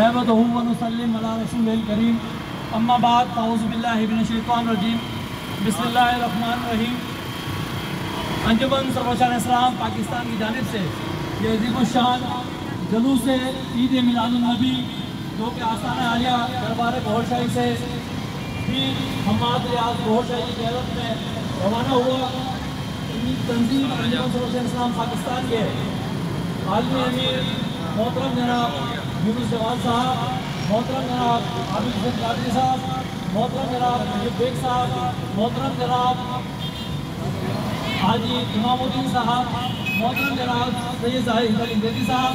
नहमदुहु व नुसल्लिम अला रसूलिल करीम अम्मा बाद अऊज़ु बिल्लाहि मिनश शैतानिर रजीम बिस्मिल्लाहिर रहमानिर रहीम। अंजुमन सरवशान इस्लाम पाकिस्तान की जानिब से ये अज़ीमुश्शान जुलूस ईद मिलादुन्नबी जो कि आस्ताना आलिया दरबार गौहरशाही से पीर हम्माद रियाज गौहरशाही की क़यादत में रवाना हुआ। तंजीम अंजुमन सरवशान इस्लाम पाकिस्तान के आलमी अमीर मोहतरम जनाब यूनुस जवान साहब, मोहतरम जनाब आबिद हुसैन कादरी साहब, मोहतरम जनाब मुजीब बेग साहब, मोहतरम जनाब हाजी इमामुद्दीन साहब, मोहतरम जनाब सैयद ज़ाहिर इंदेदी साहब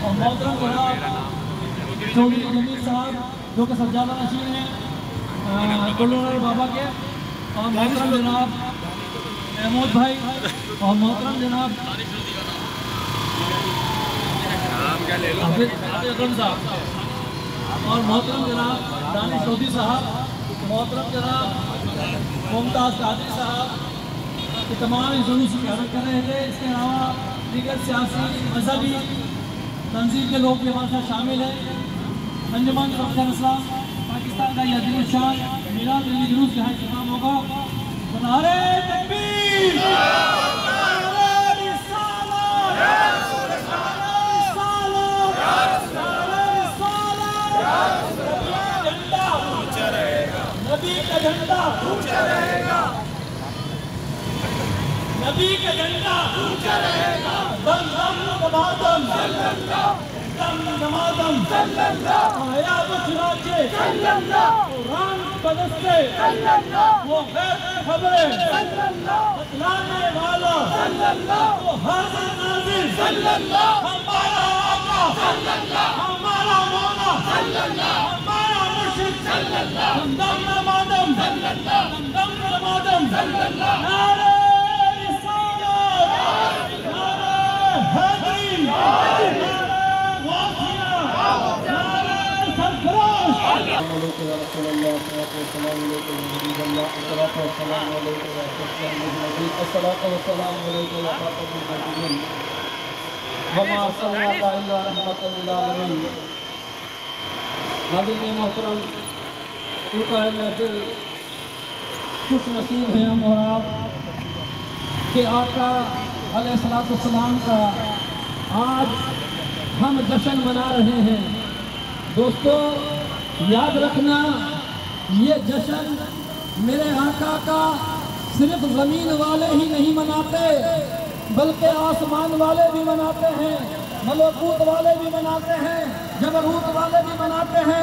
और मोहतरम जनाब चौधरी जमीर साहब जो कि सज्जादा नशीन हैं कुल्लूनर बाबा के, और मोहतरम जनाब महमूद भाई और मोहतरम जनाब अकरम साहब और मोहतरम जनाब दानिश चौधरी साहब, मोहतरम जनाब मुमताज़ कादरी साहब के तमाम इस जुलूस की क़यादत कर रहे थे। इसके अलावा दीगर सियासी मजहबी तंजीम के लोग भी हमारे साथ शामिल हैं। अंजुमन सरवशान इस्लाम पाकिस्तान का यह अज़ीमुश्शान मिलाद नबी जुलूस जहाँ इख्तिताम होगा। नारे तकबीर, नबी का झंडा ऊंचा रहेगा, नबी का झंडा ऊंचा रहेगा। दम दम दमादम दम दमादम आया वो चिरागे कुरान बदस्ते वो गैर खबरें बतलाने वाला वो हाज़िर नाज़िर हमारा आका हमारा मौला हमारा मुर्शिद दम दमादम दम दमादम नारे रिसालत नारे हैदरी नारे वासिया नारे सरफराज। अस्सलामु अलैकुम या रसूलल्लाह, अस्सलामु अलैकुम या हबीबल्लाह, अस्सलामु अलैकुम या रसूलल्लाह, अस्सलामु अलैकुम या खातमुल नबिय्यीन व मा अरसलनाका इल्ला रहमतल लिल आलमीन। नाज़रीन मोहतरम, महफिल खुश नसीब हैं हम और आप कि आका अलैहिस्सलाम का आज हम जश्न मना रहे हैं। दोस्तों याद रखना, ये जश्न मेरे आका का सिर्फ ज़मीन वाले ही नहीं मनाते बल्कि आसमान वाले भी मनाते हैं, मलकूत वाले भी मनाते हैं, जबरूत वाले भी मनाते हैं,